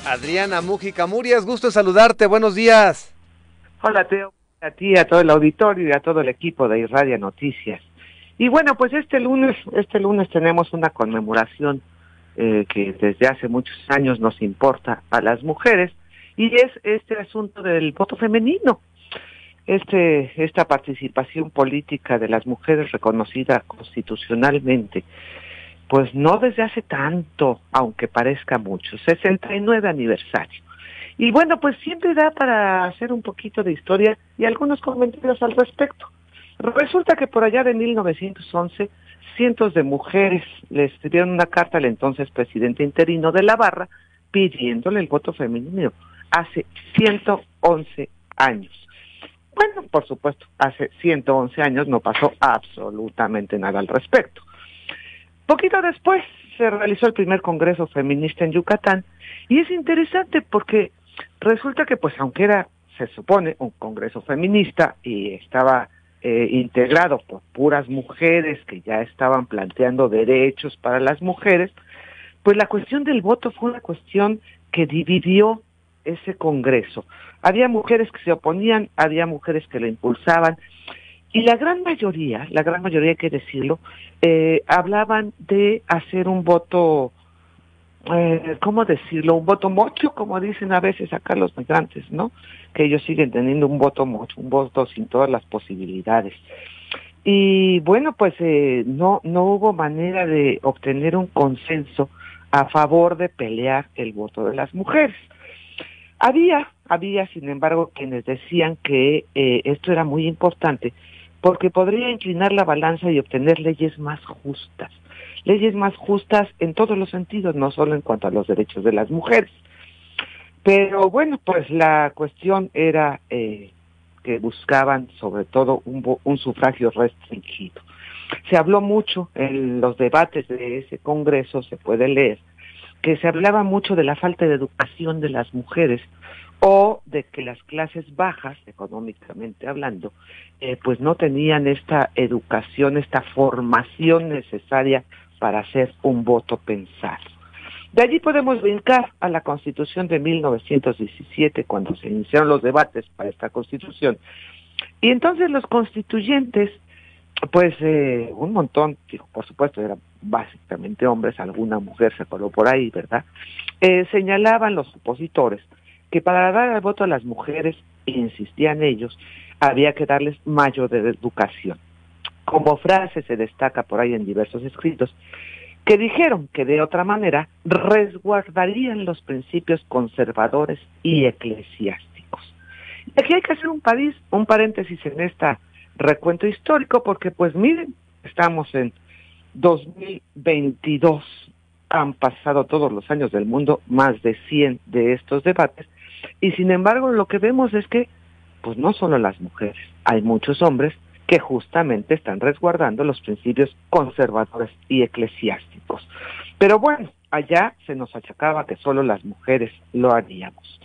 Adriana Mújica Murias, gusto en saludarte, buenos días. Hola Teo, a ti, a todo el auditorio y a todo el equipo de Irradia Noticias. Y bueno, pues este lunes tenemos una conmemoración que desde hace muchos años nos importa a las mujeres, y es este asunto del voto femenino, esta participación política de las mujeres reconocida constitucionalmente, pues no desde hace tanto, aunque parezca mucho, 69 aniversario. Y bueno, pues siempre da para hacer un poquito de historia y algunos comentarios al respecto. Resulta que por allá de 1911, cientos de mujeres le escribieron una carta al entonces presidente interino de la Barra pidiéndole el voto femenino hace 111 años. Bueno, por supuesto, hace 111 años no pasó absolutamente nada al respecto. Poquito después se realizó el primer Congreso Feminista en Yucatán, y es interesante porque resulta que, pues, aunque era, se supone, un Congreso feminista y estaba integrado por puras mujeres que ya estaban planteando derechos para las mujeres, pues la cuestión del voto fue una cuestión que dividió ese Congreso. Había mujeres que se oponían, había mujeres que lo impulsaban, y la gran mayoría hay que decirlo, hablaban de hacer un voto, ¿cómo decirlo? Un voto mocho, como dicen a veces acá los migrantes, ¿no? Que ellos siguen teniendo un voto mocho, un voto sin todas las posibilidades. Y bueno, pues no hubo manera de obtener un consenso a favor de pelear el voto de las mujeres. Había, sin embargo, quienes decían que esto era muy importante porque podría inclinar la balanza y obtener leyes más justas en todos los sentidos, no solo en cuanto a los derechos de las mujeres. Pero bueno, pues la cuestión era que buscaban sobre todo un sufragio restringido. Se habló mucho en los debates de ese congreso, se puede leer, que se hablaba mucho de la falta de educación de las mujeres, o de que las clases bajas, económicamente hablando, pues no tenían esta educación, esta formación necesaria para hacer un voto pensado. De allí podemos brincar a la Constitución de 1917, cuando se iniciaron los debates para esta Constitución, y entonces los constituyentes, pues un montón, por supuesto eran básicamente hombres, alguna mujer se coló por ahí, ¿verdad? Señalaban los opositores que para dar el voto a las mujeres, insistían ellos, había que darles mayor de educación. Como frase se destaca por ahí en diversos escritos, que dijeron que de otra manera resguardarían los principios conservadores y eclesiásticos. Y aquí hay que hacer un paréntesis en este recuento histórico, porque pues miren, estamos en 2022, han pasado todos los años del mundo, más de 100 de estos debates, y sin embargo lo que vemos es que, pues no solo las mujeres, hay muchos hombres que justamente están resguardando los principios conservadores y eclesiásticos. Pero bueno, allá se nos achacaba que solo las mujeres lo haríamos.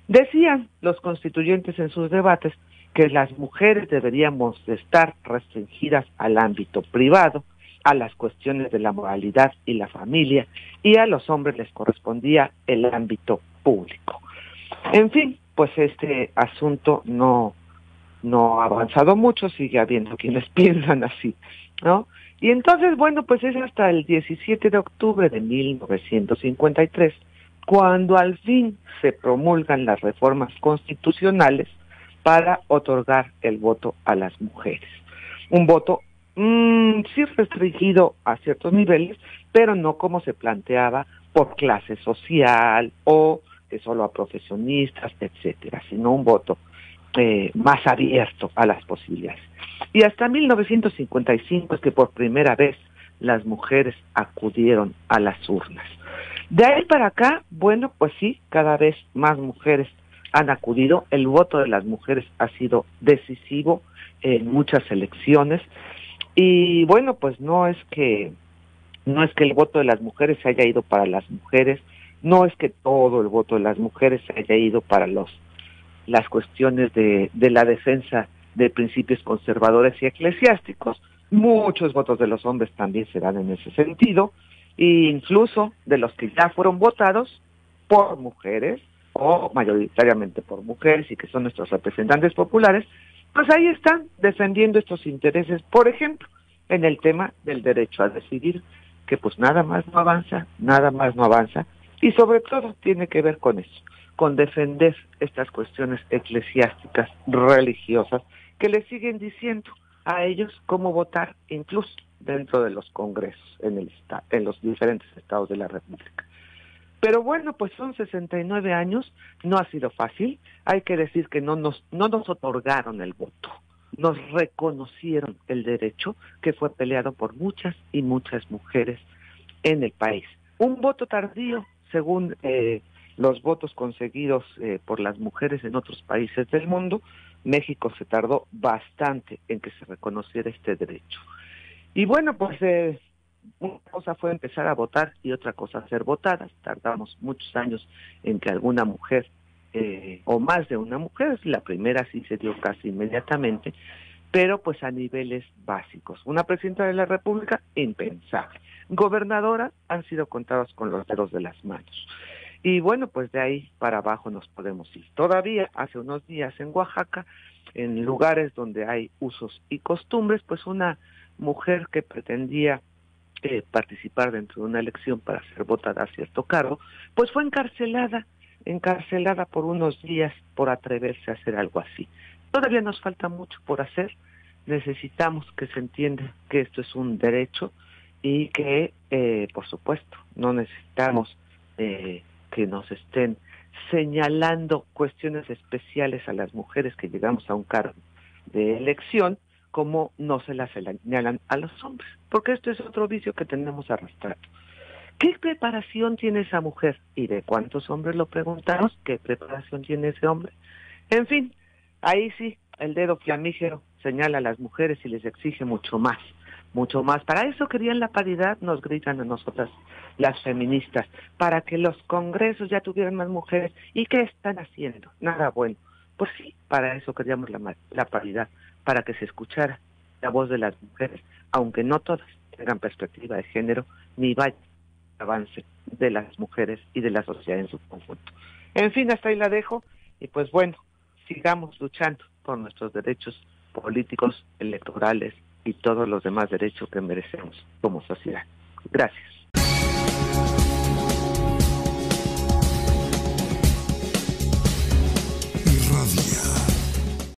Decían los constituyentes en sus debates que las mujeres deberíamos de estar restringidas al ámbito privado, a las cuestiones de la moralidad y la familia, y a los hombres les correspondía el ámbito público. En fin, pues este asunto no ha avanzado mucho, sigue habiendo quienes piensan así, ¿no? Y entonces, bueno, pues es hasta el 17 de octubre de 1953, cuando al fin se promulgan las reformas constitucionales para otorgar el voto a las mujeres. Un voto sí restringido a ciertos niveles, pero no como se planteaba por clase social o que solo a profesionistas, etcétera, sino un voto más abierto a las posibilidades. Y hasta 1955 es que por primera vez las mujeres acudieron a las urnas. De ahí para acá, bueno, pues sí, cada vez más mujeres han acudido. El voto de las mujeres ha sido decisivo en muchas elecciones. Y bueno, pues no es que el voto de las mujeres se haya ido para las mujeres, no es que todo el voto de las mujeres se haya ido para las cuestiones de la defensa de principios conservadores y eclesiásticos. Muchos votos de los hombres también se dan en ese sentido, e incluso de los que ya fueron votados, por mujeres, o mayoritariamente por mujeres, y que son nuestros representantes populares, pues ahí están defendiendo estos intereses, por ejemplo, en el tema del derecho a decidir, que pues nada más no avanza, y sobre todo tiene que ver con eso, con defender estas cuestiones eclesiásticas, religiosas, que les siguen diciendo a ellos cómo votar, incluso dentro de los congresos, en los diferentes estados de la República. Pero bueno, pues son 69 años, no ha sido fácil, hay que decir que no nos otorgaron el voto, nos reconocieron el derecho que fue peleado por muchas y muchas mujeres en el país. Un voto tardío, según los votos conseguidos por las mujeres en otros países del mundo. México se tardó bastante en que se reconociera este derecho. Y bueno, pues una cosa fue empezar a votar y otra cosa ser votadas. Tardamos muchos años en que alguna mujer, o más de una mujer, la primera sí se dio casi inmediatamente, pero pues a niveles básicos. Una presidenta de la República, impensable. Gobernadoras han sido contadas con los dedos de las manos. Y bueno, pues de ahí para abajo nos podemos ir. Todavía hace unos días en Oaxaca, en lugares donde hay usos y costumbres, pues una mujer que pretendía participar dentro de una elección para ser votada a cierto cargo, pues fue encarcelada por unos días por atreverse a hacer algo así. Todavía nos falta mucho por hacer, necesitamos que se entienda que esto es un derecho y que, por supuesto, no necesitamos que nos estén señalando cuestiones especiales a las mujeres que llegamos a un cargo de elección, como no se las señalan a los hombres, porque esto es otro vicio que tenemos arrastrado. ¿Qué preparación tiene esa mujer? ¿Y de cuántos hombres lo preguntamos? ¿Qué preparación tiene ese hombre? En fin, ahí sí, el dedo flamígero señala a las mujeres y les exige mucho más. Para eso querían la paridad, nos gritan a nosotras, las feministas, para que los congresos ya tuvieran más mujeres. ¿Y qué están haciendo? Nada bueno. Pues sí, para eso queríamos la paridad, para que se escuchara la voz de las mujeres, aunque no todas tengan perspectiva de género, ni vaya avance de las mujeres y de la sociedad en su conjunto. En fin, hasta ahí la dejo, y pues bueno, sigamos luchando por nuestros derechos políticos, electorales y todos los demás derechos que merecemos como sociedad. Gracias.